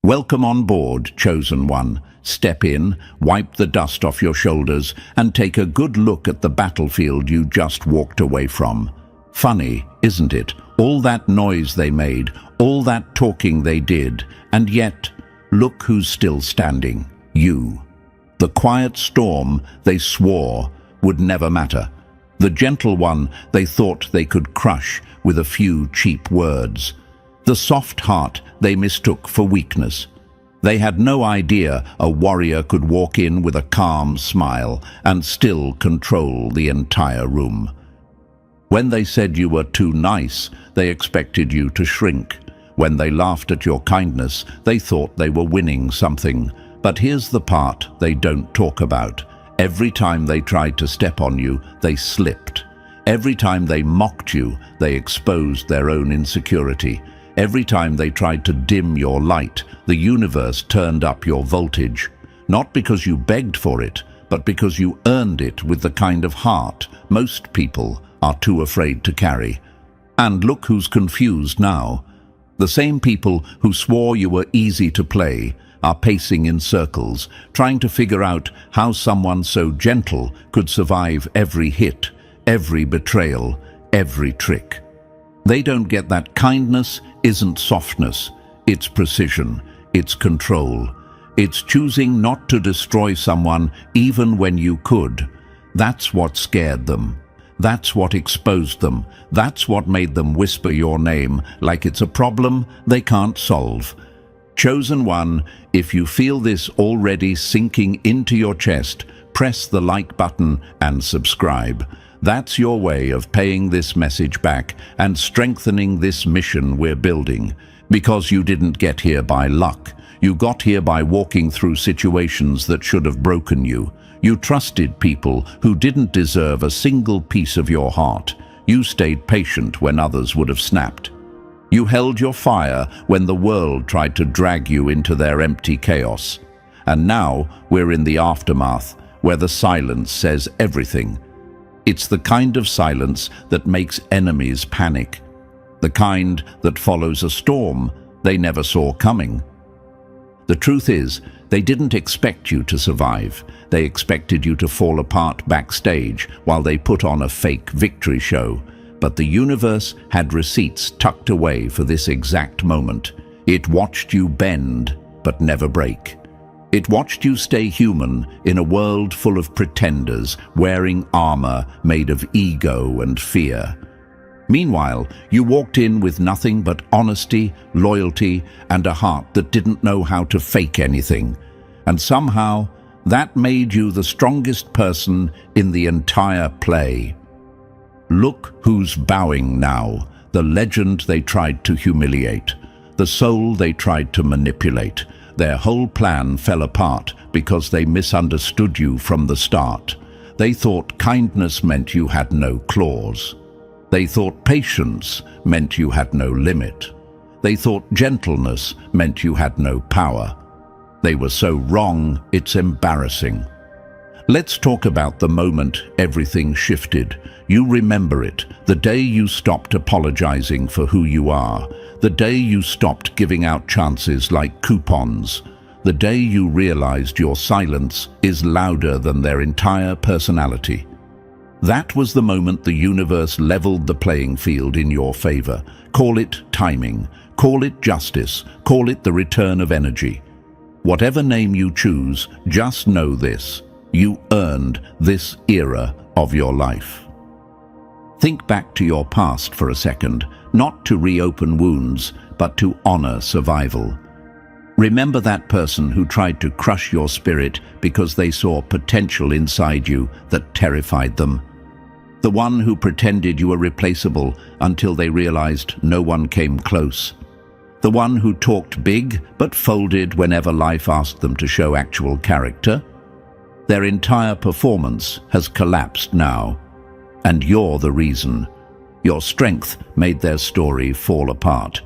Welcome on board, chosen one. Step in, wipe the dust off your shoulders, and take a good look at the battlefield you just walked away from. Funny, isn't it? All that noise they made, all that talking they did, and yet, look who's still standing. You. The quiet storm they swore would never matter. The gentle one they thought they could crush with a few cheap words. The soft heart they mistook for weakness. They had no idea a warrior could walk in with a calm smile and still control the entire room. When they said you were too nice, they expected you to shrink. When they laughed at your kindness, they thought they were winning something. But here's the part they don't talk about. Every time they tried to step on you, they slipped. Every time they mocked you, they exposed their own insecurity. Every time they tried to dim your light, the universe turned up your voltage. Not because you begged for it, but because you earned it with the kind of heart most people are too afraid to carry. And look who's confused now. The same people who swore you were easy to play are pacing in circles, trying to figure out how someone so gentle could survive every hit, every betrayal, every trick. They don't get that kindness isn't softness, it's precision, it's control. It's choosing not to destroy someone even when you could. That's what scared them. That's what exposed them. That's what made them whisper your name like it's a problem they can't solve. Chosen one, if you feel this already sinking into your chest, press the like button and subscribe. That's your way of paying this message back and strengthening this mission we're building. Because you didn't get here by luck. You got here by walking through situations that should have broken you. You trusted people who didn't deserve a single piece of your heart. You stayed patient when others would have snapped. You held your fire when the world tried to drag you into their empty chaos. And now we're in the aftermath, where the silence says everything. It's the kind of silence that makes enemies panic. The kind that follows a storm they never saw coming. The truth is, they didn't expect you to survive. They expected you to fall apart backstage while they put on a fake victory show. But the universe had receipts tucked away for this exact moment. It watched you bend, but never break. It watched you stay human in a world full of pretenders, wearing armor made of ego and fear. Meanwhile, you walked in with nothing but honesty, loyalty, and a heart that didn't know how to fake anything. And somehow, that made you the strongest person in the entire play. Look who's bowing now, the legend they tried to humiliate, the soul they tried to manipulate. Their whole plan fell apart because they misunderstood you from the start. They thought kindness meant you had no claws. They thought patience meant you had no limit. They thought gentleness meant you had no power. They were so wrong, it's embarrassing. Let's talk about the moment everything shifted. You remember it, the day you stopped apologizing for who you are, the day you stopped giving out chances like coupons, the day you realized your silence is louder than their entire personality. That was the moment the universe leveled the playing field in your favor. Call it timing, call it justice, call it the return of energy. Whatever name you choose, just know this. You earned this era of your life. Think back to your past for a second, not to reopen wounds, but to honor survival. Remember that person who tried to crush your spirit because they saw potential inside you that terrified them. The one who pretended you were replaceable until they realized no one came close. The one who talked big but folded whenever life asked them to show actual character. Their entire performance has collapsed now, and you're the reason. Your strength made their story fall apart.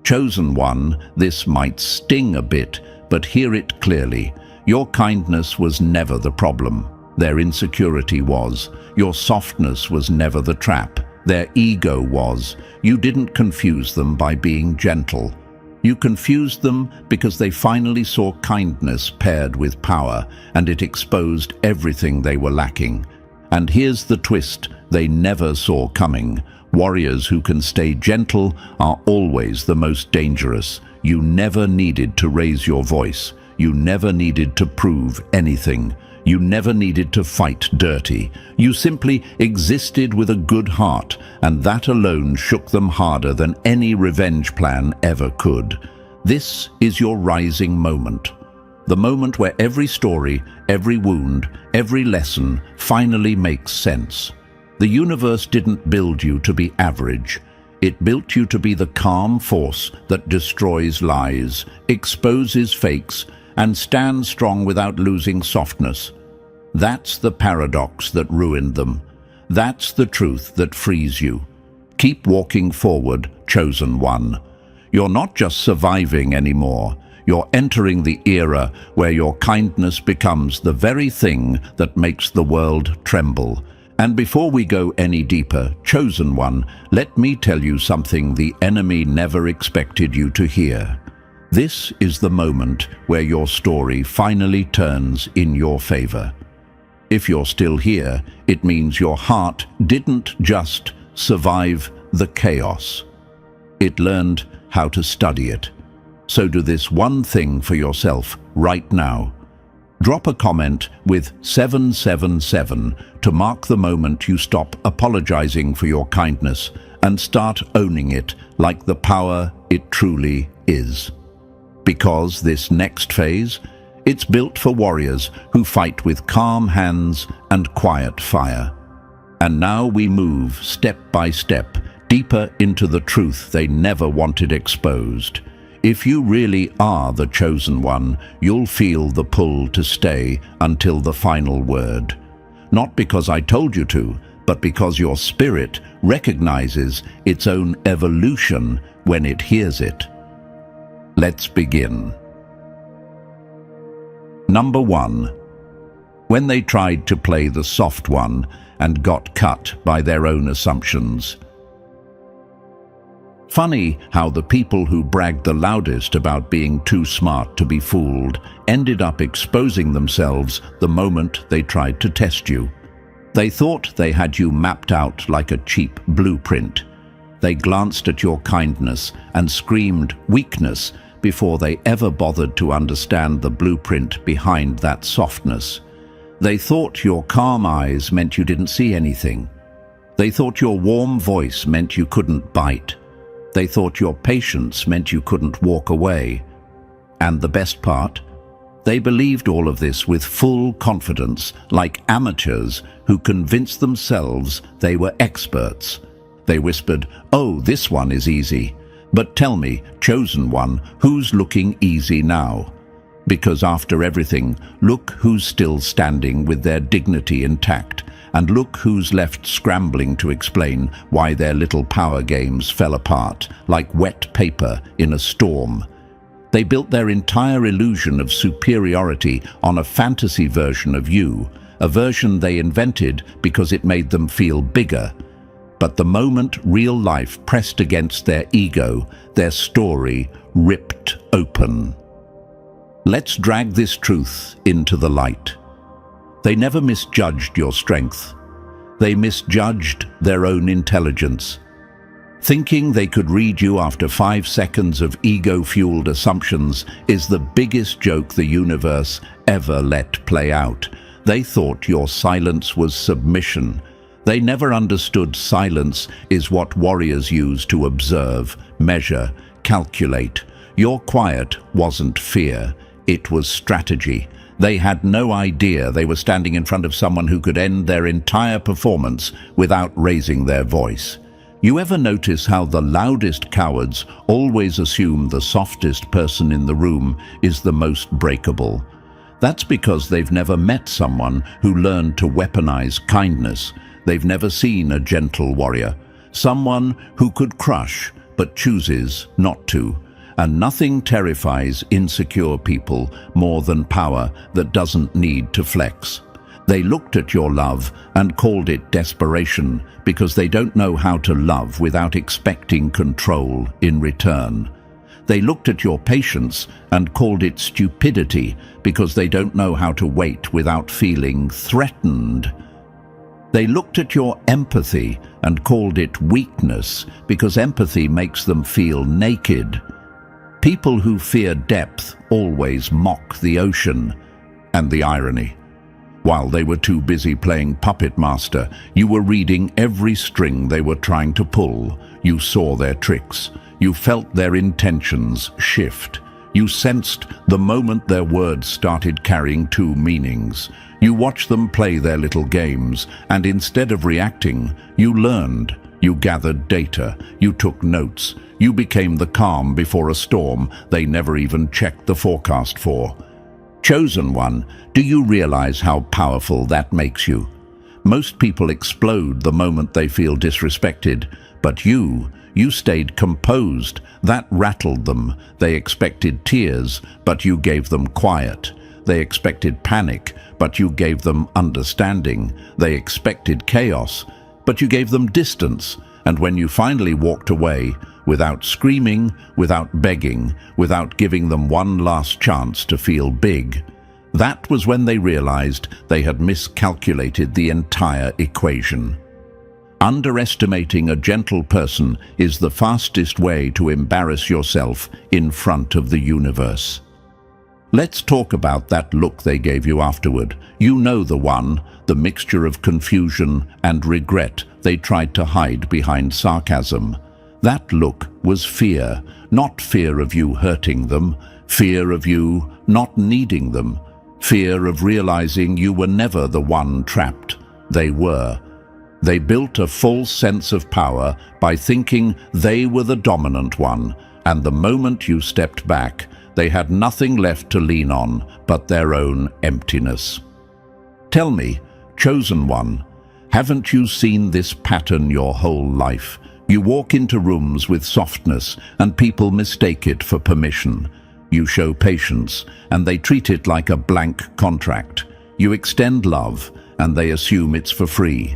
Chosen one, this might sting a bit, but hear it clearly. Your kindness was never the problem. Their insecurity was. Your softness was never the trap. Their ego was. You didn't confuse them by being gentle. You confused them because they finally saw kindness paired with power, and it exposed everything they were lacking. And here's the twist they never saw coming. Warriors who can stay gentle are always the most dangerous. You never needed to raise your voice. You never needed to prove anything. You never needed to fight dirty. You simply existed with a good heart, and that alone shook them harder than any revenge plan ever could. This is your rising moment. The moment where every story, every wound, every lesson finally makes sense. The universe didn't build you to be average. It built you to be the calm force that destroys lies, exposes fakes, and stands strong without losing softness. That's the paradox that ruined them. That's the truth that frees you. Keep walking forward, chosen one. You're not just surviving anymore. You're entering the era where your kindness becomes the very thing that makes the world tremble. And before we go any deeper, chosen one, let me tell you something the enemy never expected you to hear. This is the moment where your story finally turns in your favor. If you're still here, it means your heart didn't just survive the chaos. It learned how to study it. So do this one thing for yourself right now. Drop a comment with 777 to mark the moment you stop apologizing for your kindness and start owning it like the power it truly is. Because this next phase, it's built for warriors who fight with calm hands and quiet fire. And now we move step by step deeper into the truth they never wanted exposed. If you really are the chosen one, you'll feel the pull to stay until the final word. Not because I told you to, but because your spirit recognizes its own evolution when it hears it. Let's begin. Number 1. When they tried to play the soft one and got cut by their own assumptions. Funny how the people who bragged the loudest about being too smart to be fooled ended up exposing themselves the moment they tried to test you. They thought they had you mapped out like a cheap blueprint. They glanced at your kindness and screamed weakness before they ever bothered to understand the blueprint behind that softness. They thought your calm eyes meant you didn't see anything. They thought your warm voice meant you couldn't bite. They thought your patience meant you couldn't walk away. And the best part? They believed all of this with full confidence, like amateurs who convinced themselves they were experts. They whispered, "Oh, this one is easy. But tell me, chosen one, who's looking easy now?" Because after everything, look who's still standing with their dignity intact, and look who's left scrambling to explain why their little power games fell apart like wet paper in a storm. They built their entire illusion of superiority on a fantasy version of you, a version they invented because it made them feel bigger. But the moment real life pressed against their ego, their story ripped open. Let's drag this truth into the light. They never misjudged your strength. They misjudged their own intelligence. Thinking they could read you after 5 seconds of ego-fueled assumptions is the biggest joke the universe ever let play out. They thought your silence was submission. They never understood silence is what warriors use to observe, measure, calculate. Your quiet wasn't fear, it was strategy. They had no idea they were standing in front of someone who could end their entire performance without raising their voice. You ever notice how the loudest cowards always assume the softest person in the room is the most breakable? That's because they've never met someone who learned to weaponize kindness. They've never seen a gentle warrior, someone who could crush but chooses not to. And nothing terrifies insecure people more than power that doesn't need to flex. They looked at your love and called it desperation because they don't know how to love without expecting control in return. They looked at your patience and called it stupidity because they don't know how to wait without feeling threatened. They looked at your empathy and called it weakness because empathy makes them feel naked. People who fear depth always mock the ocean. And the irony. While they were too busy playing puppet master, you were reading every string they were trying to pull. You saw their tricks. You felt their intentions shift. You sensed the moment their words started carrying two meanings. You watched them play their little games, and instead of reacting, you learned. You gathered data. You took notes. You became the calm before a storm they never even checked the forecast for. Chosen one, do you realize how powerful that makes you? Most people explode the moment they feel disrespected, but you stayed composed. That rattled them. They expected tears, but you gave them quiet. They expected panic, but you gave them understanding. They expected chaos, but you gave them distance. And when you finally walked away, without screaming, without begging, without giving them one last chance to feel big, that was when they realized they had miscalculated the entire equation. Underestimating a gentle person is the fastest way to embarrass yourself in front of the universe. Let's talk about that look they gave you afterward. You know the one, the mixture of confusion and regret they tried to hide behind sarcasm. That look was fear, not fear of you hurting them, fear of you not needing them, fear of realizing you were never the one trapped. They were. They built a false sense of power by thinking they were the dominant one, and the moment you stepped back, they had nothing left to lean on but their own emptiness. Tell me, chosen one, haven't you seen this pattern your whole life? You walk into rooms with softness and people mistake it for permission. You show patience and they treat it like a blank contract. You extend love and they assume it's for free.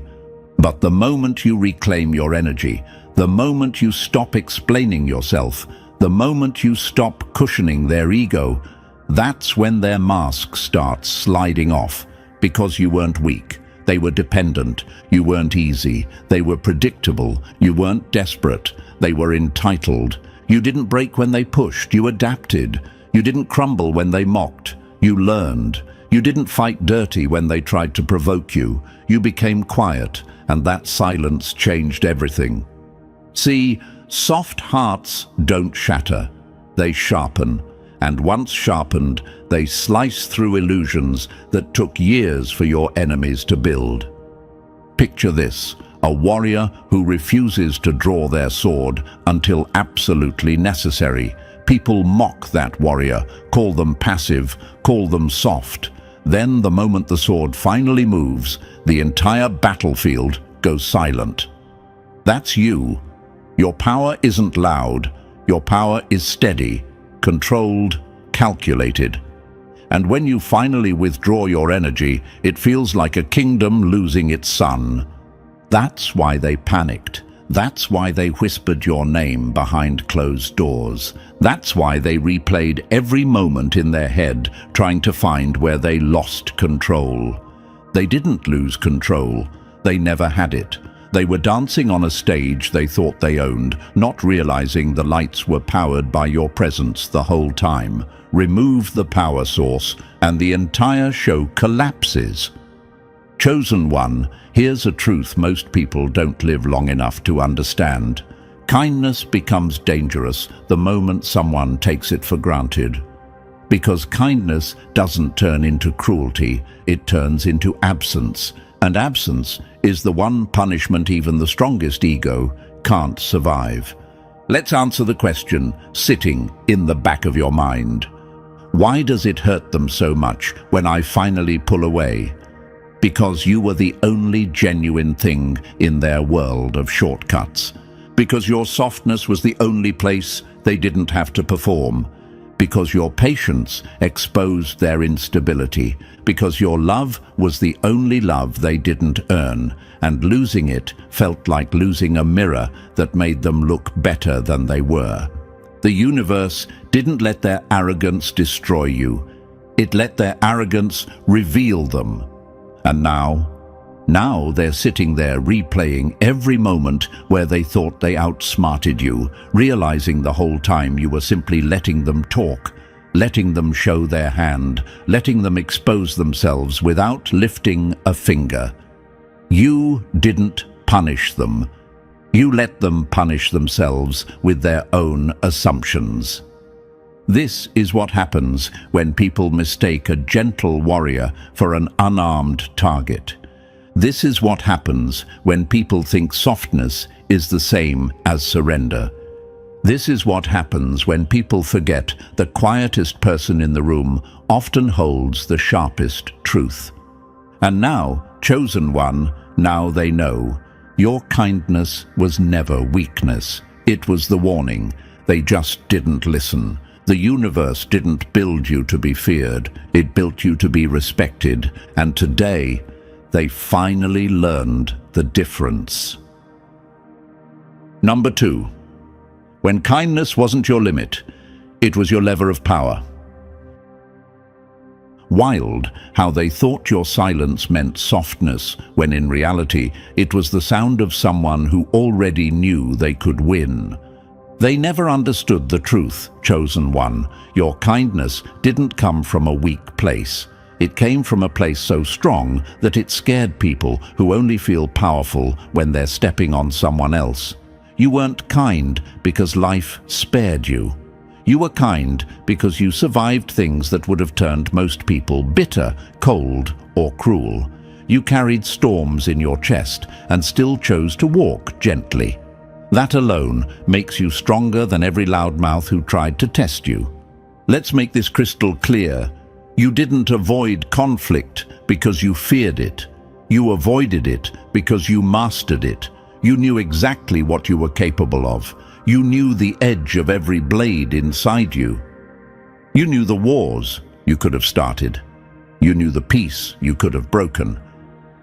But the moment you reclaim your energy, the moment you stop explaining yourself, the moment you stop cushioning their ego, that's when their mask starts sliding off. Because you weren't weak, they were dependent. You weren't easy, they were predictable. You weren't desperate, they were entitled. You didn't break when they pushed, you adapted. You didn't crumble when they mocked, you learned. You didn't fight dirty when they tried to provoke you. You became quiet, and that silence changed everything. See, soft hearts don't shatter, they sharpen. And once sharpened, they slice through illusions that took years for your enemies to build. Picture this, a warrior who refuses to draw their sword until absolutely necessary. People mock that warrior, call them passive, call them soft. Then, the moment the sword finally moves, the entire battlefield goes silent. That's you. Your power isn't loud. Your power is steady, controlled, calculated. And when you finally withdraw your energy, it feels like a kingdom losing its son. That's why they panicked. That's why they whispered your name behind closed doors. That's why they replayed every moment in their head, trying to find where they lost control. They didn't lose control. They never had it. They were dancing on a stage they thought they owned, not realizing the lights were powered by your presence the whole time. Remove the power source, and the entire show collapses. Chosen one, here's a truth most people don't live long enough to understand. Kindness becomes dangerous the moment someone takes it for granted. Because kindness doesn't turn into cruelty, it turns into absence. And absence is the one punishment even the strongest ego can't survive. Let's answer the question sitting in the back of your mind. Why does it hurt them so much when I finally pull away? Because you were the only genuine thing in their world of shortcuts. Because your softness was the only place they didn't have to perform. Because your patience exposed their instability. Because your love was the only love they didn't earn, and losing it felt like losing a mirror that made them look better than they were. The universe didn't let their arrogance destroy you. It let their arrogance reveal them. And now they're sitting there replaying every moment where they thought they outsmarted you, realizing the whole time you were simply letting them talk, letting them show their hand, letting them expose themselves without lifting a finger. You didn't punish them. You let them punish themselves with their own assumptions. This is what happens when people mistake a gentle warrior for an unarmed target. This is what happens when people think softness is the same as surrender. This is what happens when people forget the quietest person in the room often holds the sharpest truth. And now, chosen one, now they know. Your kindness was never weakness. It was the warning. They just didn't listen. The universe didn't build you to be feared. It built you to be respected. And today, they finally learned the difference. Number 2. When kindness wasn't your limit, it was your lever of power. Wild how they thought your silence meant softness, when in reality it was the sound of someone who already knew they could win. They never understood the truth, chosen one. Your kindness didn't come from a weak place. It came from a place so strong that it scared people who only feel powerful when they're stepping on someone else. You weren't kind because life spared you. You were kind because you survived things that would have turned most people bitter, cold, or cruel. You carried storms in your chest and still chose to walk gently. That alone makes you stronger than every loudmouth who tried to test you. Let's make this crystal clear. You didn't avoid conflict because you feared it. You avoided it because you mastered it. You knew exactly what you were capable of. You knew the edge of every blade inside you. You knew the wars you could have started. You knew the peace you could have broken.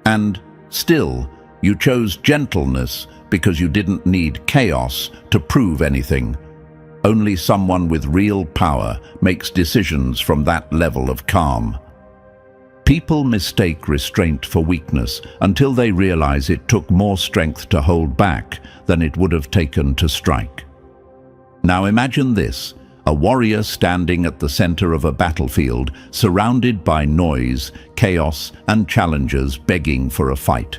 And still, you chose gentleness because you didn't need chaos to prove anything. Only someone with real power makes decisions from that level of calm. People mistake restraint for weakness until they realize it took more strength to hold back than it would have taken to strike. Now imagine this, a warrior standing at the center of a battlefield, surrounded by noise, chaos, and challengers begging for a fight.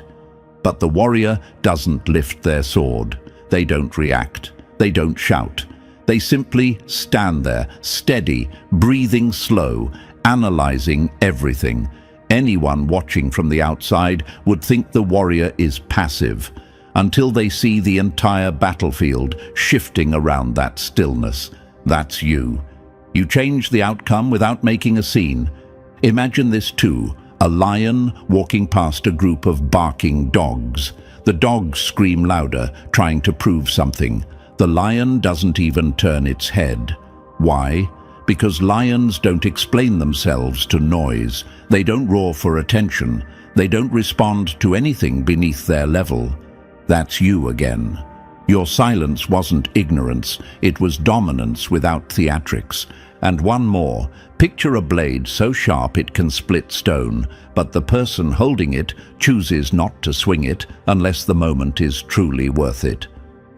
But the warrior doesn't lift their sword. They don't react. They don't shout. They simply stand there, steady, breathing slow, analyzing everything. Anyone watching from the outside would think the warrior is passive, until they see the entire battlefield shifting around that stillness. That's you. You change the outcome without making a scene. Imagine this too, a lion walking past a group of barking dogs. The dogs scream louder, trying to prove something. The lion doesn't even turn its head. Why? Because lions don't explain themselves to noise. They don't roar for attention. They don't respond to anything beneath their level. That's you again. Your silence wasn't ignorance, it was dominance without theatrics. And one more, picture a blade so sharp it can split stone, but the person holding it chooses not to swing it unless the moment is truly worth it.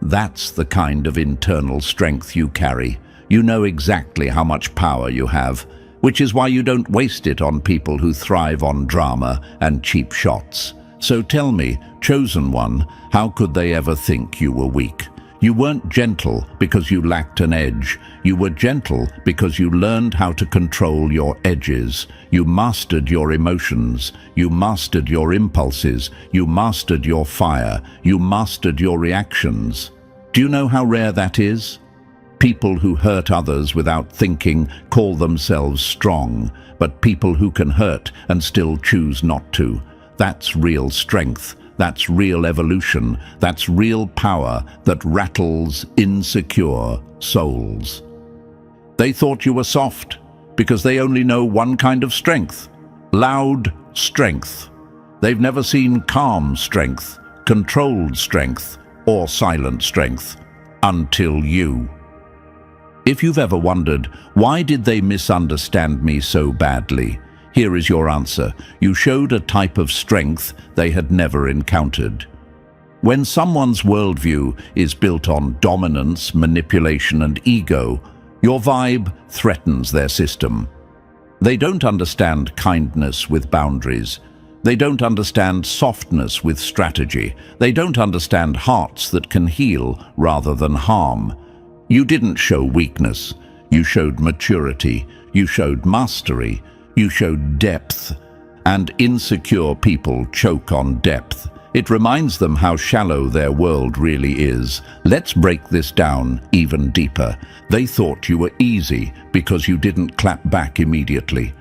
That's the kind of internal strength you carry. You know exactly how much power you have, which is why you don't waste it on people who thrive on drama and cheap shots. So tell me, chosen one, how could they ever think you were weak? You weren't gentle because you lacked an edge. You were gentle because you learned how to control your edges. You mastered your emotions. You mastered your impulses. You mastered your fire. You mastered your reactions. Do you know how rare that is? People who hurt others without thinking call themselves strong, but people who can hurt and still choose not to. That's real strength. That's real evolution. That's real power that rattles insecure souls. They thought you were soft because they only know one kind of strength, loud strength. They've never seen calm strength, controlled strength, or silent strength until you. If you've ever wondered, why did they misunderstand me so badly? Here is your answer. You showed a type of strength they had never encountered. When someone's worldview is built on dominance, manipulation, and ego, your vibe threatens their system. They don't understand kindness with boundaries. They don't understand softness with strategy. They don't understand hearts that can heal rather than harm. You didn't show weakness. You showed maturity. You showed mastery. You showed depth. And insecure people choke on depth. It reminds them how shallow their world really is. Let's break this down even deeper. They thought you were easy because you didn't clap back immediately.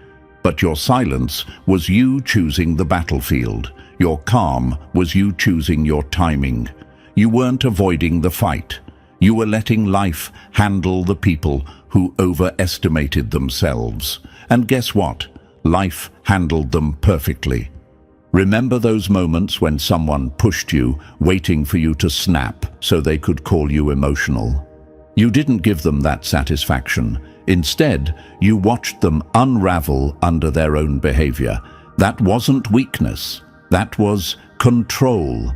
But your silence was you choosing the battlefield. Your calm was you choosing your timing. You weren't avoiding the fight. You were letting life handle the people who overestimated themselves. And guess what? Life handled them perfectly. Remember those moments when someone pushed you, waiting for you to snap so they could call you emotional? You didn't give them that satisfaction. Instead, you watched them unravel under their own behavior. That wasn't weakness. That was control.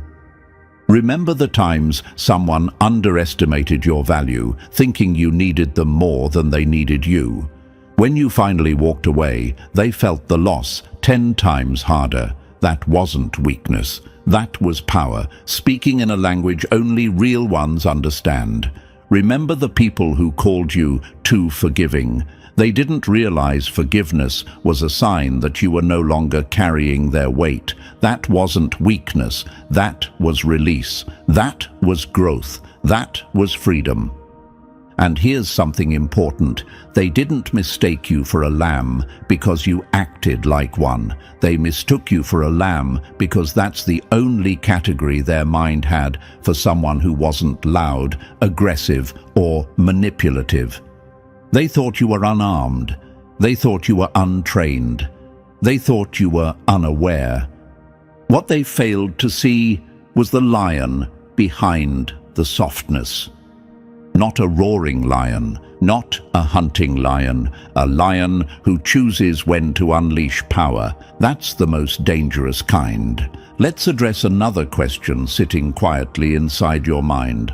Remember the times someone underestimated your value, thinking you needed them more than they needed you. When you finally walked away, they felt the loss 10 times harder. That wasn't weakness. That was power, speaking in a language only real ones understand. Remember the people who called you too forgiving. They didn't realize forgiveness was a sign that you were no longer carrying their weight. That wasn't weakness. That was release. That was growth. That was freedom. And here's something important. They didn't mistake you for a lamb because you acted like one. They mistook you for a lamb because that's the only category their mind had for someone who wasn't loud, aggressive, or manipulative. They thought you were unarmed. They thought you were untrained. They thought you were unaware. What they failed to see was the lion behind the softness. Not a roaring lion, not a hunting lion, a lion who chooses when to unleash power. That's the most dangerous kind. Let's address another question sitting quietly inside your mind.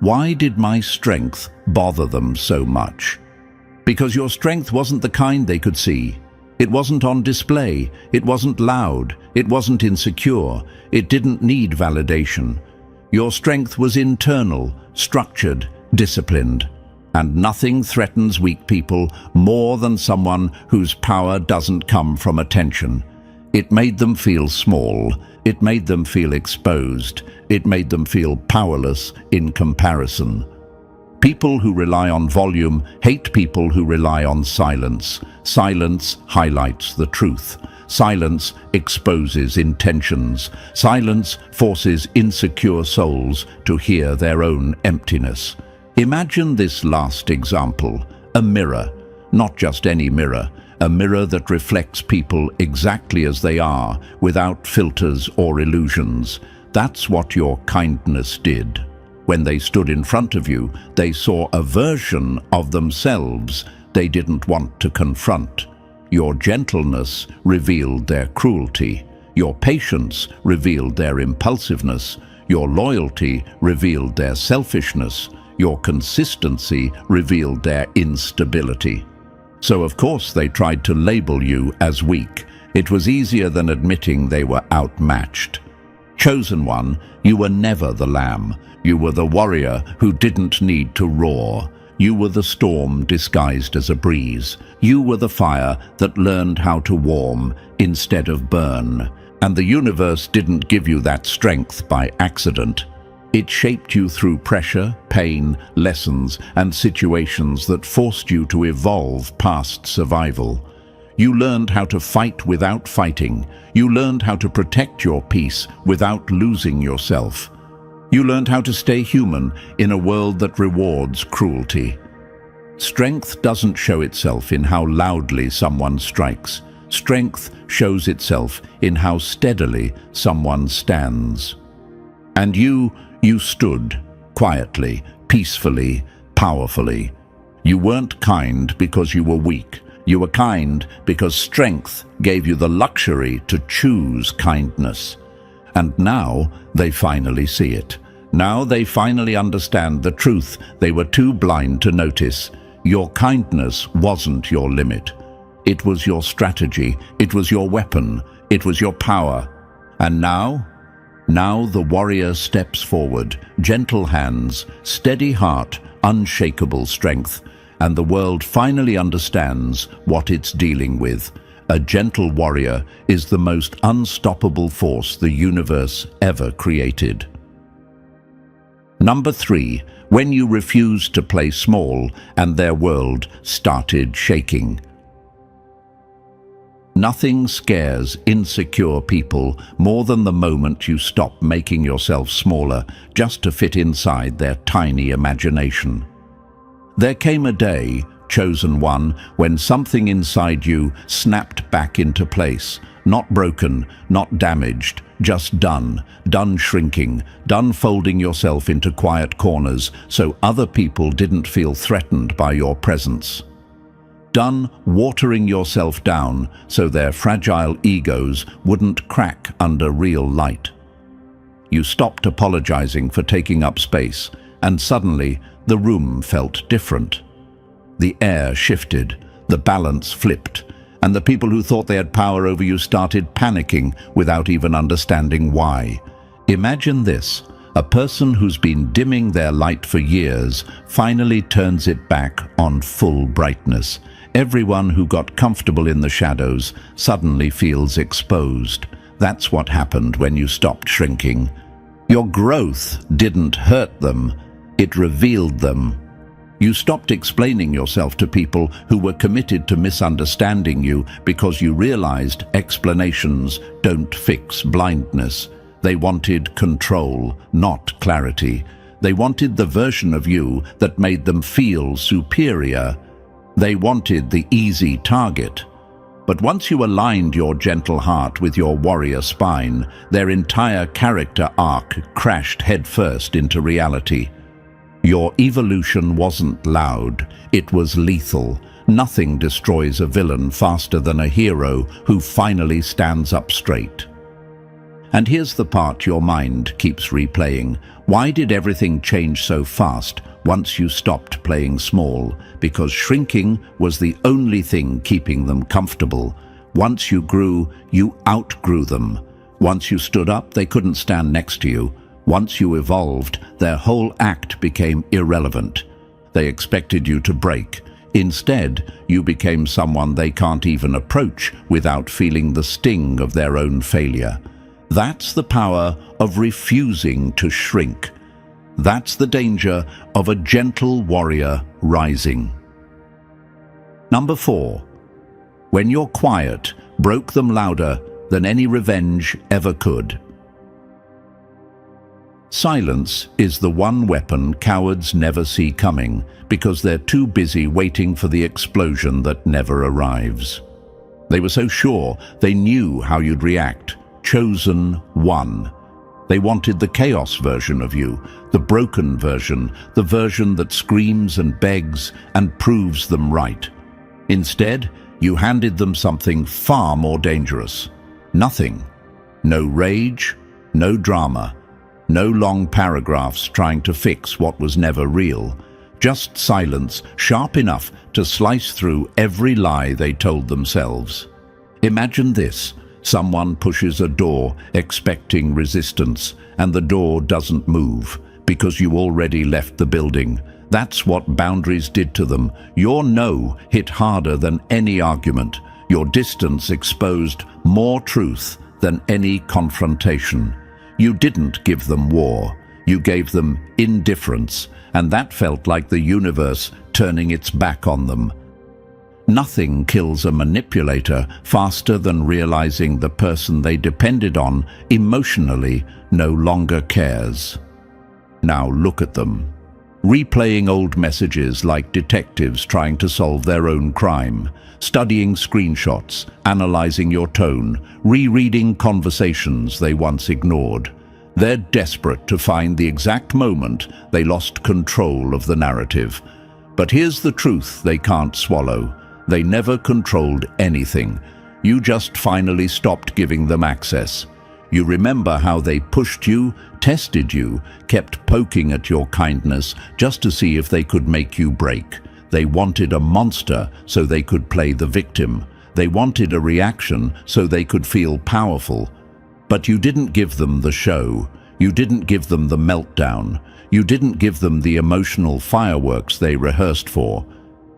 Why did my strength bother them so much? Because your strength wasn't the kind they could see. It wasn't on display. It wasn't loud. It wasn't insecure. It didn't need validation. Your strength was internal, structured, disciplined. And nothing threatens weak people more than someone whose power doesn't come from attention. It made them feel small. It made them feel exposed. It made them feel powerless in comparison. People who rely on volume hate people who rely on silence. Silence highlights the truth. Silence exposes intentions. Silence forces insecure souls to hear their own emptiness. Imagine this last example, a mirror, not just any mirror, a mirror that reflects people exactly as they are, without filters or illusions. That's what your kindness did. When they stood in front of you, they saw a version of themselves they didn't want to confront. Your gentleness revealed their cruelty. Your patience revealed their impulsiveness. Your loyalty revealed their selfishness. Your consistency revealed their instability. So of course they tried to label you as weak. It was easier than admitting they were outmatched. Chosen one, you were never the lamb. You were the warrior who didn't need to roar. You were the storm disguised as a breeze. You were the fire that learned how to warm instead of burn. And the universe didn't give you that strength by accident. It shaped you through pressure, pain, lessons, and situations that forced you to evolve past survival. You learned how to fight without fighting. You learned how to protect your peace without losing yourself. You learned how to stay human in a world that rewards cruelty. Strength doesn't show itself in how loudly someone strikes. Strength shows itself in how steadily someone stands. And you stood quietly, peacefully, powerfully. You weren't kind because you were weak. You were kind because strength gave you the luxury to choose kindness. And now they finally see it. Now they finally understand the truth they were too blind to notice. Your kindness wasn't your limit. It was your strategy. It was your weapon. It was your power. And now the warrior steps forward, gentle hands, steady heart, unshakable strength, and the world finally understands what it's dealing with. A gentle warrior is the most unstoppable force the universe ever created. Number 3, when you refused to play small and their world started shaking. Nothing scares insecure people more than the moment you stop making yourself smaller just to fit inside their tiny imagination. There came a day, chosen one, when something inside you snapped back into place. Not broken, not damaged, just done shrinking, done folding yourself into quiet corners so other people didn't feel threatened by your presence. Done watering yourself down so their fragile egos wouldn't crack under real light. You stopped apologizing for taking up space, and suddenly the room felt different. The air shifted, the balance flipped, and the people who thought they had power over you started panicking without even understanding why. Imagine this: a person who's been dimming their light for years finally turns it back on full brightness. Everyone who got comfortable in the shadows suddenly feels exposed. That's what happened when you stopped shrinking. Your growth didn't hurt them, it revealed them. You stopped explaining yourself to people who were committed to misunderstanding you because you realized explanations don't fix blindness. They wanted control, not clarity. They wanted the version of you that made them feel superior. They wanted the easy target. But once you aligned your gentle heart with your warrior spine, their entire character arc crashed headfirst into reality. Your evolution wasn't loud, it was lethal. Nothing destroys a villain faster than a hero who finally stands up straight. And here's the part your mind keeps replaying. Why did everything change so fast once you stopped playing small? Because shrinking was the only thing keeping them comfortable. Once you grew, you outgrew them. Once you stood up, they couldn't stand next to you. Once you evolved, their whole act became irrelevant. They expected you to break. Instead, you became someone they can't even approach without feeling the sting of their own failure. That's the power of refusing to shrink. That's the danger of a gentle warrior rising. Number 4. When you're quiet, broke them louder than any revenge ever could. Silence is the one weapon cowards never see coming because they're too busy waiting for the explosion that never arrives. They were so sure they knew how you'd react. Chosen one. They wanted the chaos version of you, the broken version, the version that screams and begs and proves them right. Instead, you handed them something far more dangerous. Nothing. No rage, no drama, no long paragraphs trying to fix what was never real. Just silence sharp enough to slice through every lie they told themselves. Imagine this. Someone pushes a door expecting resistance, and the door doesn't move because you already left the building. That's what boundaries did to them. Your no hit harder than any argument. Your distance exposed more truth than any confrontation. You didn't give them war. You gave them indifference, and that felt like the universe turning its back on them. Nothing kills a manipulator faster than realizing the person they depended on emotionally no longer cares. Now look at them, replaying old messages like detectives trying to solve their own crime, studying screenshots, analyzing your tone, rereading conversations they once ignored. They're desperate to find the exact moment they lost control of the narrative. But here's the truth they can't swallow. They never controlled anything. You just finally stopped giving them access. You remember how they pushed you, tested you, kept poking at your kindness just to see if they could make you break. They wanted a monster so they could play the victim. They wanted a reaction so they could feel powerful. But you didn't give them the show. You didn't give them the meltdown. You didn't give them the emotional fireworks they rehearsed for.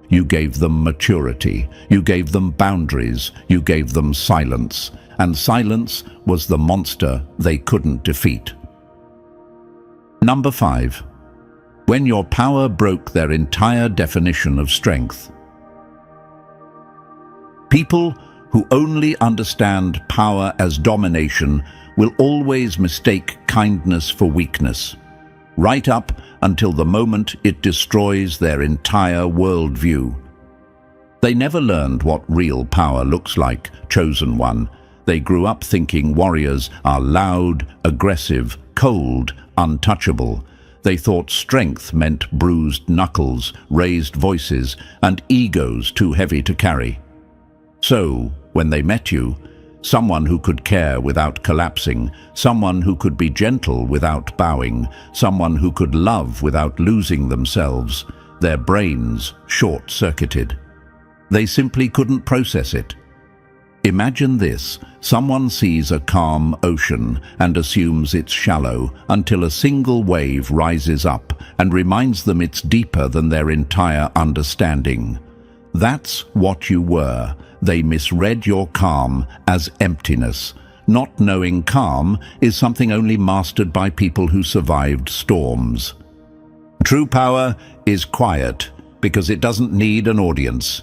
You gave them maturity. You gave them boundaries. You gave them silence. And silence was the monster they couldn't defeat. Number 5. When your power broke their entire definition of strength. People who only understand power as domination will always mistake kindness for weakness, right up until the moment it destroys their entire worldview. They never learned what real power looks like, chosen one. They grew up thinking warriors are loud, aggressive, cold, untouchable. They thought strength meant bruised knuckles, raised voices, and egos too heavy to carry. So, when they met you, someone who could care without collapsing, someone who could be gentle without bowing, someone who could love without losing themselves, their brains short-circuited. They simply couldn't process it. Imagine this: someone sees a calm ocean and assumes it's shallow until a single wave rises up and reminds them it's deeper than their entire understanding. That's what you were. They misread your calm as emptiness. Not knowing calm is something only mastered by people who survived storms. True power is quiet because it doesn't need an audience.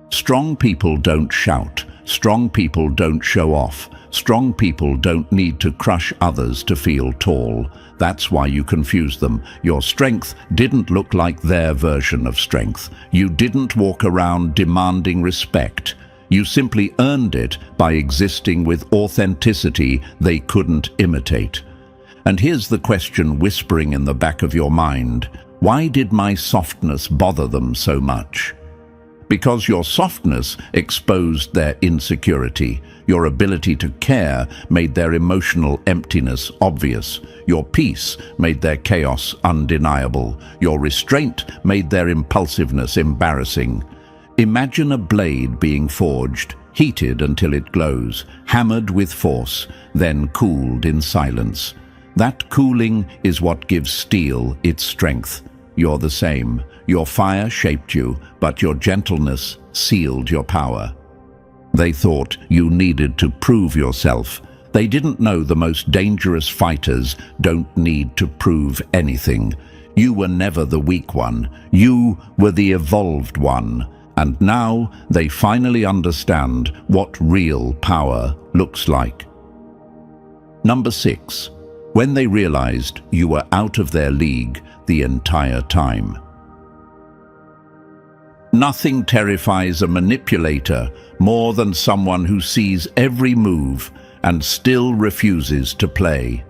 Strong people don't shout. Strong people don't show off. Strong people don't need to crush others to feel tall. That's why you confuse them. Your strength didn't look like their version of strength. You didn't walk around demanding respect. You simply earned it by existing with authenticity they couldn't imitate. And here's the question whispering in the back of your mind: why did my softness bother them so much? Because your softness exposed their insecurity. Your ability to care made their emotional emptiness obvious. Your peace made their chaos undeniable. Your restraint made their impulsiveness embarrassing. Imagine a blade being forged, heated until it glows, hammered with force, then cooled in silence. That cooling is what gives steel its strength. You're the same. Your fire shaped you, but your gentleness sealed your power. They thought you needed to prove yourself. They didn't know the most dangerous fighters don't need to prove anything. You were never the weak one. You were the evolved one. And now they finally understand what real power looks like. Number 6. When they realized you were out of their league the entire time. Nothing terrifies a manipulator more than someone who sees every move and still refuses to play.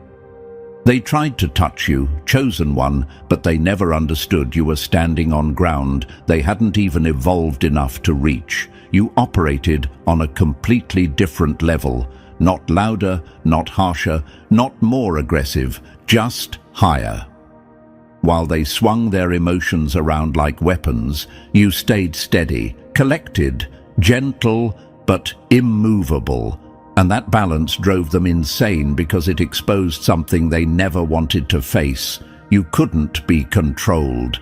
They tried to touch you, chosen one, but they never understood you were standing on ground they hadn't even evolved enough to reach. You operated on a completely different level, not louder, not harsher, not more aggressive, just higher. While they swung their emotions around like weapons, you stayed steady, collected, gentle, but immovable. And that balance drove them insane because it exposed something they never wanted to face. You couldn't be controlled.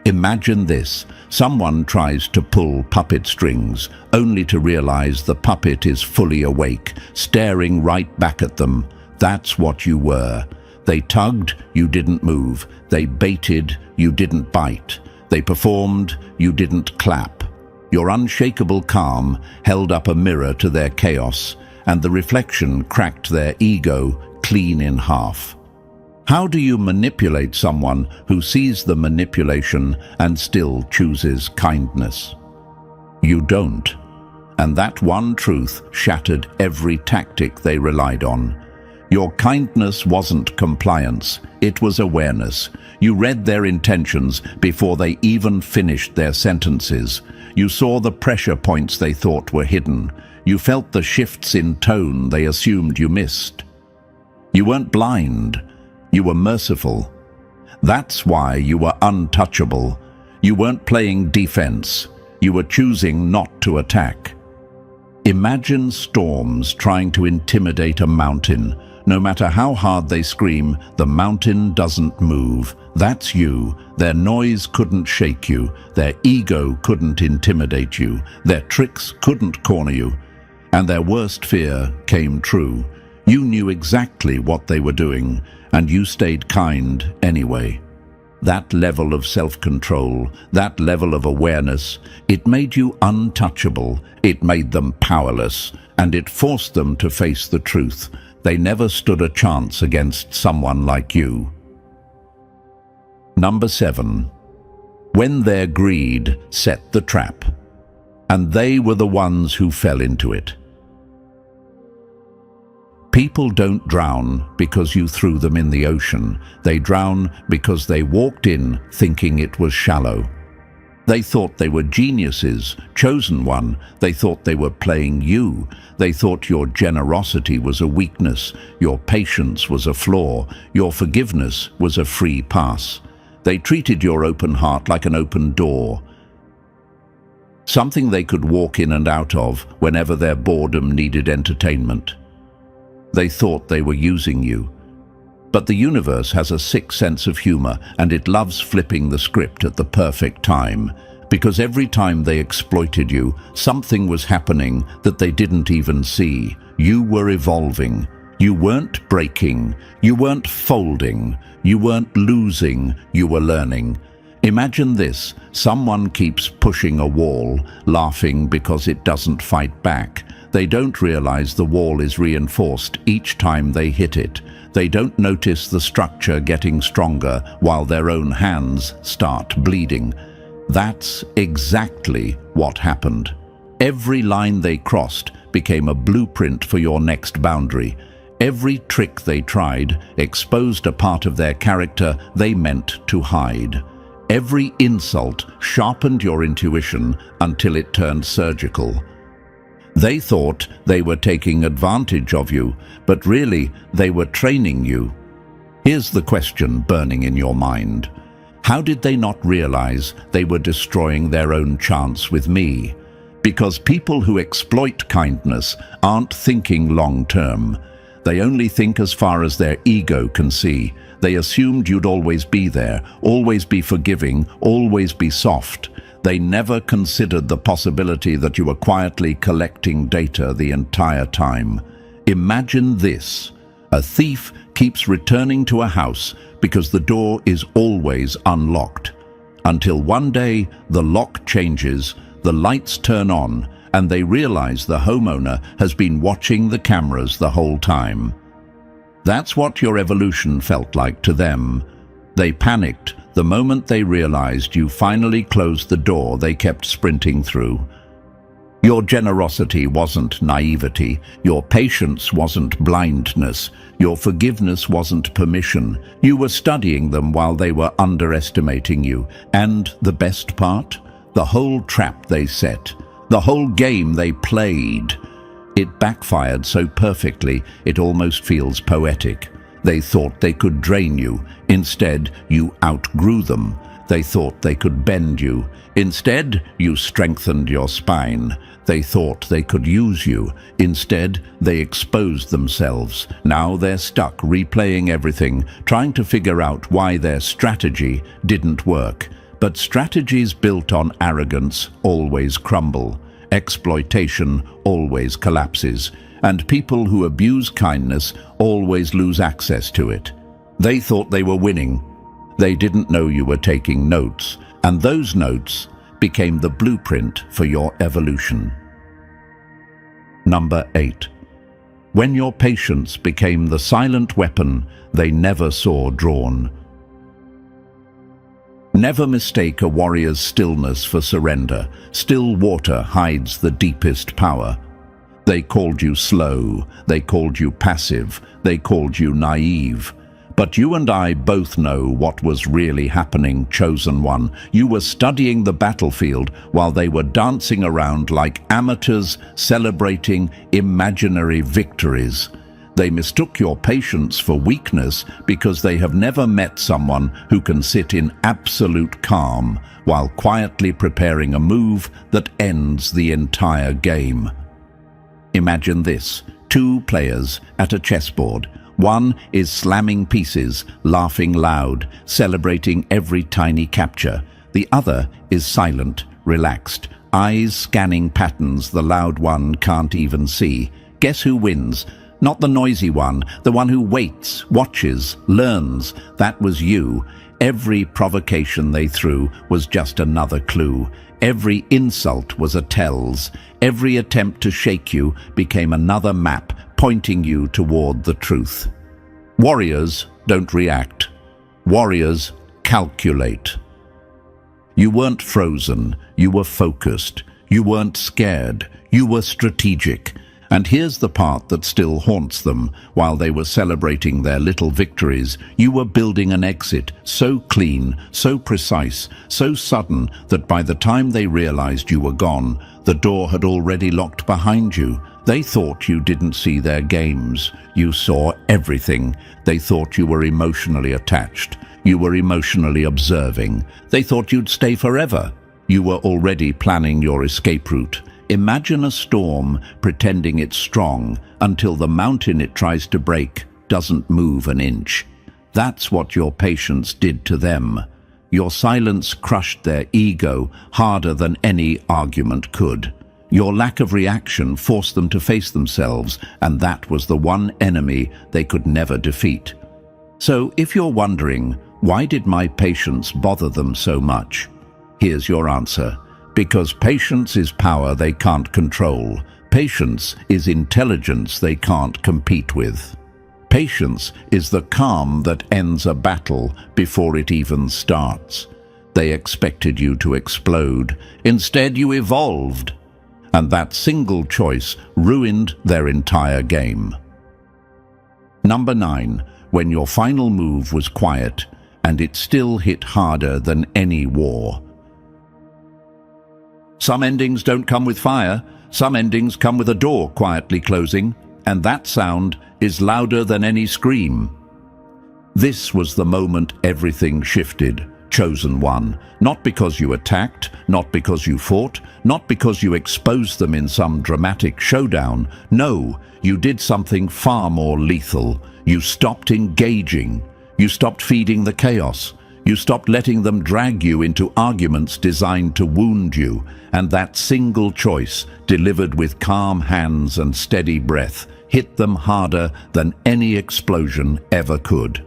Imagine this: someone tries to pull puppet strings, only to realize the puppet is fully awake, staring right back at them. That's what you were. They tugged, you didn't move. They baited, you didn't bite. They performed, you didn't clap. Your unshakable calm held up a mirror to their chaos, and the reflection cracked their ego clean in half. How do you manipulate someone who sees the manipulation and still chooses kindness? You don't. And that one truth shattered every tactic they relied on. Your kindness wasn't compliance, it was awareness. You read their intentions before they even finished their sentences. You saw the pressure points they thought were hidden. You felt the shifts in tone they assumed you missed. You weren't blind, you were merciful. That's why you were untouchable. You weren't playing defense, you were choosing not to attack. Imagine storms trying to intimidate a mountain. No matter how hard they scream, the mountain doesn't move. That's you. Their noise couldn't shake you. Their ego couldn't intimidate you. Their tricks couldn't corner you. And their worst fear came true. You knew exactly what they were doing, and you stayed kind anyway. That level of self-control, that level of awareness, it made you untouchable, it made them powerless, and it forced them to face the truth. They never stood a chance against someone like you. Number 7. When their greed set the trap, and they were the ones who fell into it. People don't drown because you threw them in the ocean. They drown because they walked in thinking it was shallow. They thought they were geniuses, chosen one. They thought they were playing you. They thought your generosity was a weakness, your patience was a flaw, your forgiveness was a free pass. They treated your open heart like an open door, something they could walk in and out of whenever their boredom needed entertainment. They thought they were using you. But the universe has a sick sense of humor, and it loves flipping the script at the perfect time. Because every time they exploited you, something was happening that they didn't even see. You were evolving. You weren't breaking. You weren't folding. You weren't losing. You were learning. Imagine this. Someone keeps pushing a wall, laughing because it doesn't fight back. They don't realize the wall is reinforced each time they hit it. They don't notice the structure getting stronger while their own hands start bleeding. That's exactly what happened. Every line they crossed became a blueprint for your next boundary. Every trick they tried exposed a part of their character they meant to hide. Every insult sharpened your intuition until it turned surgical. They thought they were taking advantage of you, but really they were training you. Here's the question burning in your mind. How did they not realize they were destroying their own chance with me? Because people who exploit kindness aren't thinking long-term. They only think as far as their ego can see. They assumed you'd always be there, always be forgiving, always be soft. They never considered the possibility that you were quietly collecting data the entire time. Imagine this. A thief keeps returning to a house because the door is always unlocked. Until one day, the lock changes, the lights turn on, and they realize the homeowner has been watching the cameras the whole time. That's what your evolution felt like to them. They panicked the moment they realized you finally closed the door they kept sprinting through. Your generosity wasn't naivety, your patience wasn't blindness, your forgiveness wasn't permission. You were studying them while they were underestimating you. And the best part? The whole trap they set, the whole game they played. It backfired so perfectly, it almost feels poetic. They thought they could drain you. Instead, you outgrew them. They thought they could bend you. Instead, you strengthened your spine. They thought they could use you. Instead, they exposed themselves. Now they're stuck replaying everything, trying to figure out why their strategy didn't work. But strategies built on arrogance always crumble. Exploitation always collapses. And people who abuse kindness always lose access to it. They thought they were winning. They didn't know you were taking notes, and those notes became the blueprint for your evolution. Number 8. When your patience became the silent weapon they never saw drawn. Never mistake a warrior's stillness for surrender. Still water hides the deepest power. They called you slow, they called you passive, they called you naive. But you and I both know what was really happening, Chosen One. You were studying the battlefield while they were dancing around like amateurs celebrating imaginary victories. They mistook your patience for weakness because they have never met someone who can sit in absolute calm while quietly preparing a move that ends the entire game. Imagine this: two players at a chessboard. One is slamming pieces, laughing loud, celebrating every tiny capture. The other is silent, relaxed, eyes scanning patterns the loud one can't even see. Guess who wins? Not the noisy one, the one who waits, watches, learns. That was you. Every provocation they threw was just another clue. Every insult was a tells. Every attempt to shake you became another map pointing you toward the truth. Warriors don't react. Warriors calculate. You weren't frozen. You were focused. You weren't scared. You were strategic. And here's the part that still haunts them. While they were celebrating their little victories, you were building an exit so clean, so precise, so sudden that by the time they realized you were gone, the door had already locked behind you. They thought you didn't see their games. You saw everything. They thought you were emotionally attached. You were emotionally observing. They thought you'd stay forever. You were already planning your escape route. Imagine a storm pretending it's strong until the mountain it tries to break doesn't move an inch. That's what your patience did to them. Your silence crushed their ego harder than any argument could. Your lack of reaction forced them to face themselves, and that was the one enemy they could never defeat. So if you're wondering, why did my patience bother them so much? Here's your answer. Because patience is power they can't control. Patience is intelligence they can't compete with. Patience is the calm that ends a battle before it even starts. They expected you to explode. Instead, you evolved. And that single choice ruined their entire game. Number 9. When your final move was quiet, and it still hit harder than any war. Some endings don't come with fire. Some endings come with a door quietly closing, and that sound is louder than any scream. This was the moment everything shifted, Chosen One. Not because you attacked, not because you fought, not because you exposed them in some dramatic showdown. No, you did something far more lethal. You stopped engaging. You stopped feeding the chaos. You stopped letting them drag you into arguments designed to wound you, and that single choice, delivered with calm hands and steady breath, hit them harder than any explosion ever could.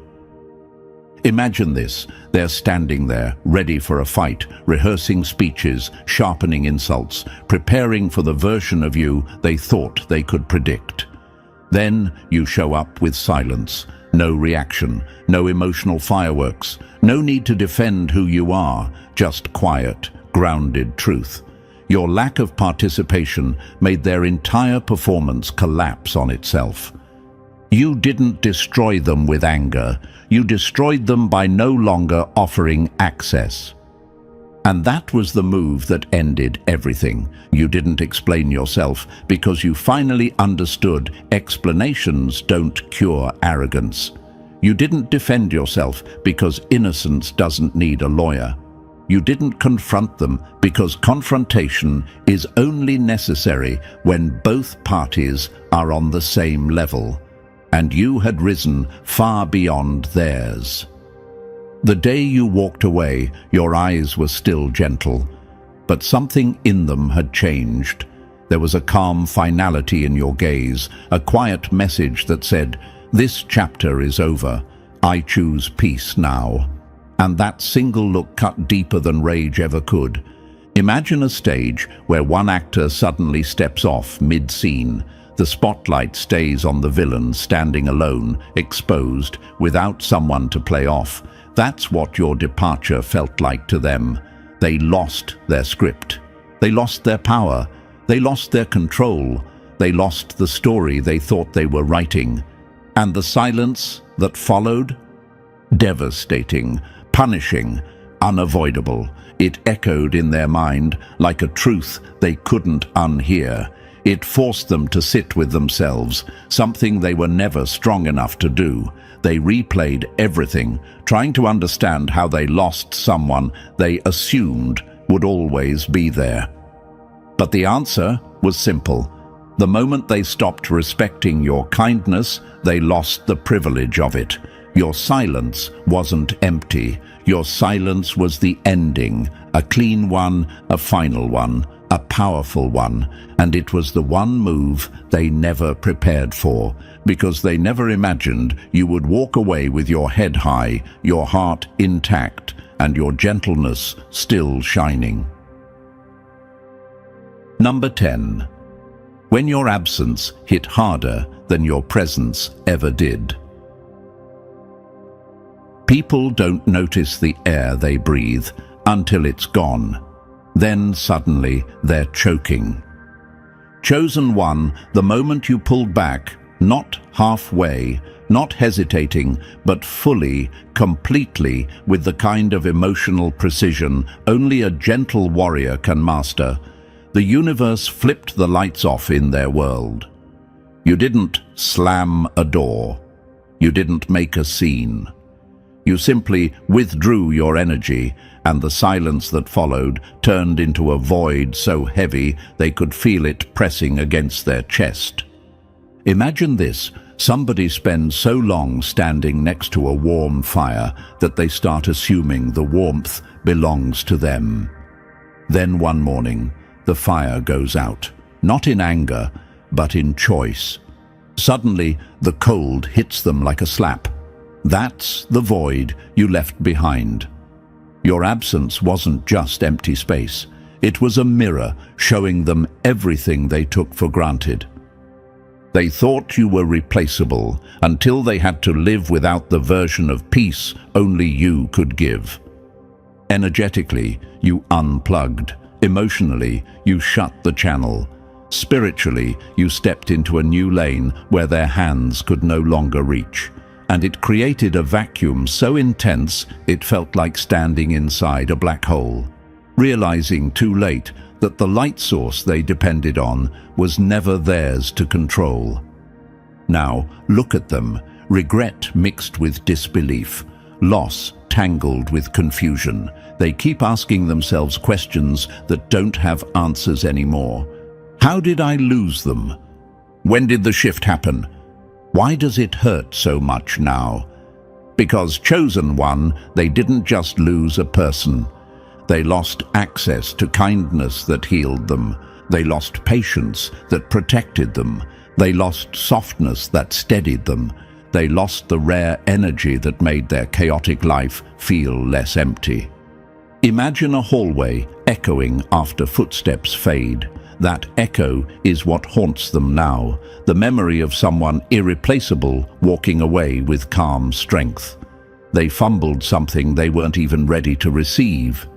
Imagine this. They're standing there, ready for a fight, rehearsing speeches, sharpening insults, preparing for the version of you they thought they could predict. Then you show up with silence. No reaction, no emotional fireworks, no need to defend who you are, just quiet, grounded truth. Your lack of participation made their entire performance collapse on itself. You didn't destroy them with anger, you destroyed them by no longer offering access. And that was the move that ended everything. You didn't explain yourself because you finally understood explanations don't cure arrogance. You didn't defend yourself because innocence doesn't need a lawyer. You didn't confront them because confrontation is only necessary when both parties are on the same level. And you had risen far beyond theirs. The day you walked away, your eyes were still gentle, but something in them had changed. There was a calm finality in your gaze, a quiet message that said, "This chapter is over. I choose peace now." And that single look cut deeper than rage ever could. Imagine a stage where one actor suddenly steps off mid-scene. The spotlight stays on the villain standing alone, exposed, without someone to play off. That's what your departure felt like to them. They lost their script. They lost their power. They lost their control. They lost the story they thought they were writing. And the silence that followed? Devastating, punishing, unavoidable. It echoed in their mind like a truth they couldn't unhear. It forced them to sit with themselves, something they were never strong enough to do. They replayed everything, trying to understand how they lost someone they assumed would always be there. But the answer was simple. The moment they stopped respecting your kindness, they lost the privilege of it. Your silence wasn't empty. Your silence was the ending, a clean one, a final one, a powerful one, and it was the one move they never prepared for, because they never imagined you would walk away with your head high, your heart intact, and your gentleness still shining. Number 10. When your absence hit harder than your presence ever did. People don't notice the air they breathe until it's gone. Then suddenly they're choking. Chosen one, the moment you pulled back, not halfway, not hesitating, but fully, completely, with the kind of emotional precision only a gentle warrior can master, the universe flipped the lights off in their world. You didn't slam a door. You didn't make a scene. You simply withdrew your energy, and the silence that followed turned into a void so heavy they could feel it pressing against their chest. Imagine this. Somebody spends so long standing next to a warm fire that they start assuming the warmth belongs to them. Then one morning, the fire goes out, not in anger, but in choice. Suddenly, the cold hits them like a slap. That's the void you left behind. Your absence wasn't just empty space. It was a mirror showing them everything they took for granted. They thought you were replaceable until they had to live without the version of peace only you could give. Energetically, you unplugged. Emotionally, you shut the channel. Spiritually, you stepped into a new lane where their hands could no longer reach. And it created a vacuum so intense it felt like standing inside a black hole, realizing too late that the light source they depended on was never theirs to control. Now, look at them, regret mixed with disbelief, loss tangled with confusion. They keep asking themselves questions that don't have answers anymore. How did I lose them? When did the shift happen? Why does it hurt so much now? Because chosen one, they didn't just lose a person. They lost access to kindness that healed them. They lost patience that protected them. They lost softness that steadied them. They lost the rare energy that made their chaotic life feel less empty. Imagine a hallway echoing after footsteps fade. That echo is what haunts them now, the memory of someone irreplaceable walking away with calm strength. They fumbled something they weren't even ready to receive.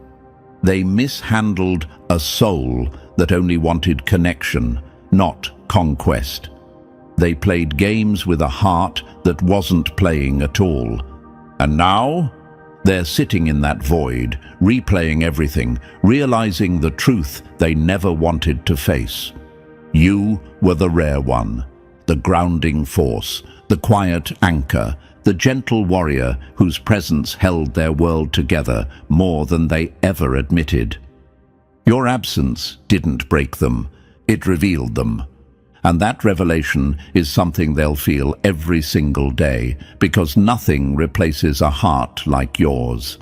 They mishandled a soul that only wanted connection, not conquest. They played games with a heart that wasn't playing at all. And now, they're sitting in that void, replaying everything, realizing the truth they never wanted to face. You were the rare one, the grounding force, the quiet anchor, the gentle warrior whose presence held their world together more than they ever admitted. Your absence didn't break them, it revealed them. And that revelation is something they'll feel every single day, because nothing replaces a heart like yours.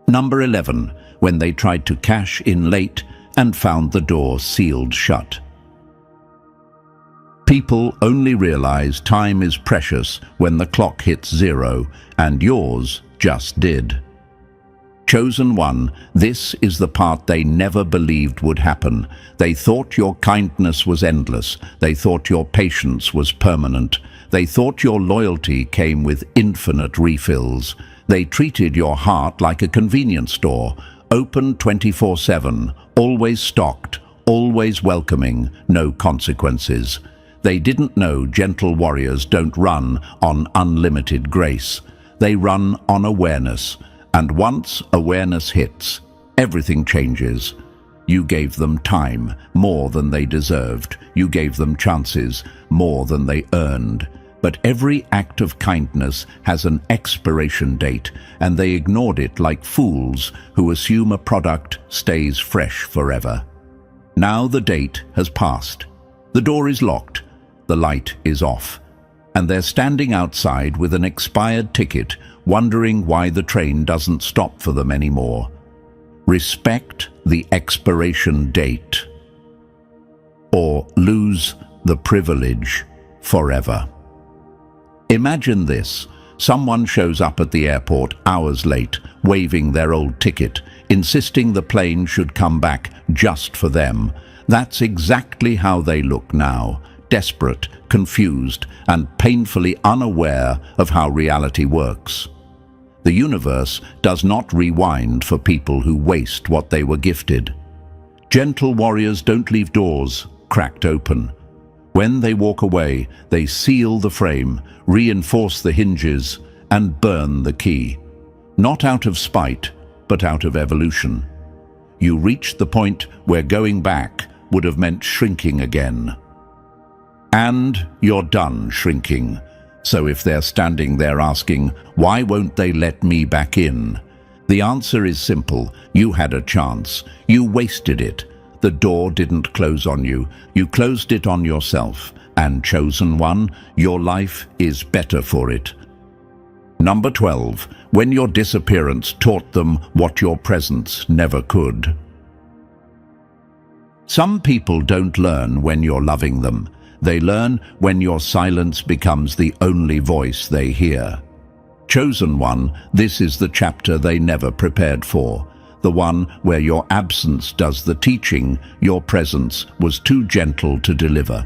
Number 11, when they tried to cash in late and found the door sealed shut. People only realize time is precious when the clock hits 0, and yours just did. Chosen one, this is the part they never believed would happen. They thought your kindness was endless. They thought your patience was permanent. They thought your loyalty came with infinite refills. They treated your heart like a convenience store, open 24/7, always stocked, always welcoming, no consequences. They didn't know gentle warriors don't run on unlimited grace. They run on awareness, and once awareness hits, everything changes. You gave them time, more than they deserved. You gave them chances, more than they earned. But every act of kindness has an expiration date, and they ignored it like fools who assume a product stays fresh forever. Now the date has passed. The door is locked, the light is off, and they're standing outside with an expired ticket, wondering why the train doesn't stop for them anymore. Respect the expiration date, or lose the privilege forever. Imagine this. Someone shows up at the airport hours late, waving their old ticket, insisting the plane should come back just for them. That's exactly how they look now, desperate, confused, and painfully unaware of how reality works. The universe does not rewind for people who waste what they were gifted. Gentle warriors don't leave doors cracked open. When they walk away, they seal the frame, reinforce the hinges, and burn the key. Not out of spite, but out of evolution. You reach the point where going back would have meant shrinking again. And you're done shrinking. So if they're standing there asking, why won't they let me back in? The answer is simple. You had a chance. You wasted it. The door didn't close on you. You closed it on yourself. And chosen one, your life is better for it. Number 12. When your disappearance taught them what your presence never could. Some people don't learn when you're loving them. They learn when your silence becomes the only voice they hear. Chosen one, this is the chapter they never prepared for. The one where your absence does the teaching, your presence was too gentle to deliver.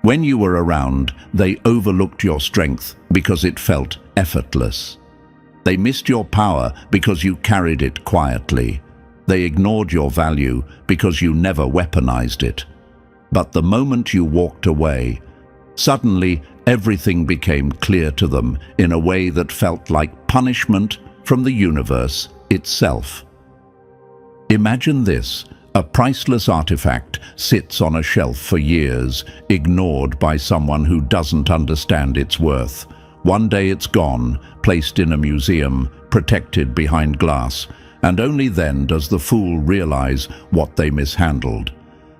When you were around, they overlooked your strength because it felt effortless. They missed your power because you carried it quietly. They ignored your value because you never weaponized it. But the moment you walked away, suddenly everything became clear to them in a way that felt like punishment from the universe itself. Imagine this. A priceless artifact sits on a shelf for years, ignored by someone who doesn't understand its worth. One day it's gone, placed in a museum, protected behind glass, and only then does the fool realize what they mishandled.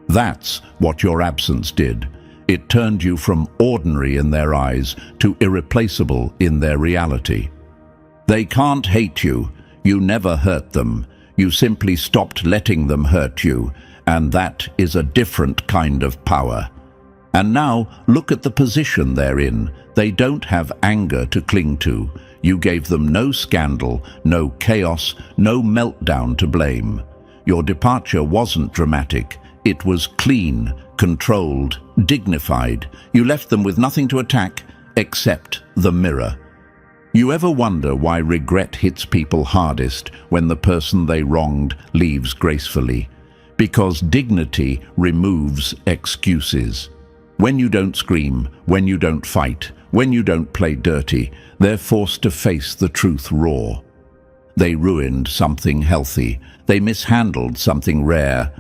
That's what your absence did. It turned you from ordinary in their eyes to irreplaceable in their reality. They can't hate you. You never hurt them. You simply stopped letting them hurt you, and that is a different kind of power. And now, look at the position they're in. They don't have anger to cling to. You gave them no scandal, no chaos, no meltdown to blame. Your departure wasn't dramatic. It was clean, controlled, dignified. You left them with nothing to attack except the mirror. You ever wonder why regret hits people hardest when the person they wronged leaves gracefully? Because dignity removes excuses. When you don't scream, when you don't fight, when you don't play dirty, they're forced to face the truth raw. They ruined something healthy. They mishandled something rare.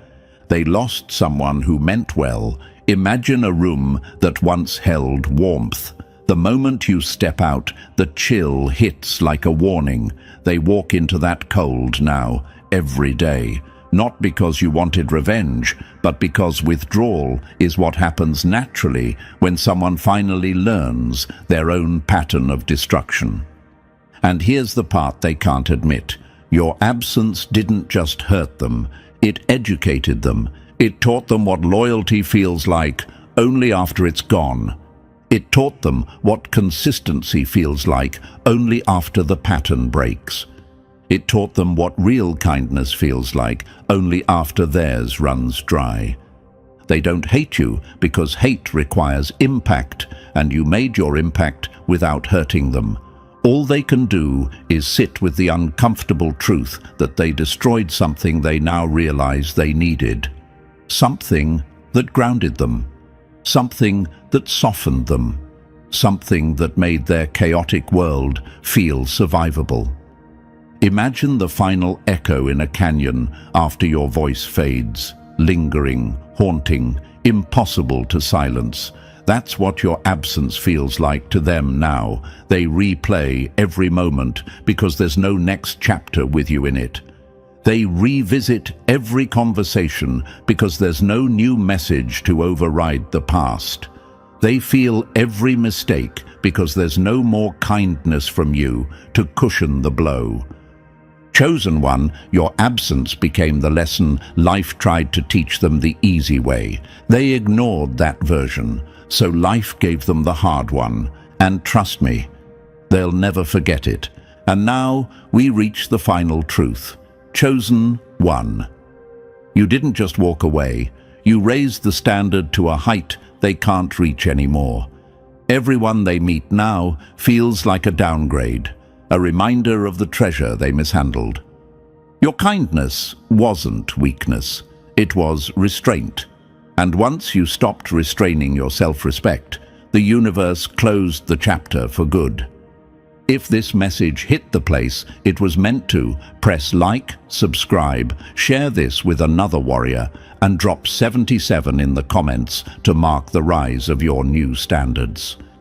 They lost someone who meant well. Imagine a room that once held warmth. The moment you step out, the chill hits like a warning. They walk into that cold now, every day. Not because you wanted revenge, but because withdrawal is what happens naturally when someone finally learns their own pattern of destruction. And here's the part they can't admit. Your absence didn't just hurt them, it educated them. It taught them what loyalty feels like only after it's gone. It taught them what consistency feels like only after the pattern breaks. It taught them what real kindness feels like only after theirs runs dry. They don't hate you because hate requires impact, and you made your impact without hurting them. All they can do is sit with the uncomfortable truth that they destroyed something they now realize they needed. something that grounded them, something that softened them, something that made their chaotic world feel survivable. Imagine the final echo in a canyon after your voice fades, lingering, haunting, impossible to silence. That's what your absence feels like to them now. They replay every moment because there's no next chapter with you in it. They revisit every conversation because there's no new message to override the past. They feel every mistake because there's no more kindness from you to cushion the blow. Chosen one, your absence became the lesson life tried to teach them the easy way. They ignored that version, so life gave them the hard one. And trust me, they'll never forget it. And now we reach the final truth. Chosen one. You didn't just walk away, you raised the standard to a height they can't reach anymore. Everyone they meet now feels like a downgrade, a reminder of the treasure they mishandled. Your kindness wasn't weakness, it was restraint. And once you stopped restraining your self-respect, the universe closed the chapter for good. If this message hit the place it was meant to, press like, subscribe, share this with another warrior, and drop 77 in the comments to mark the rise of your new standards.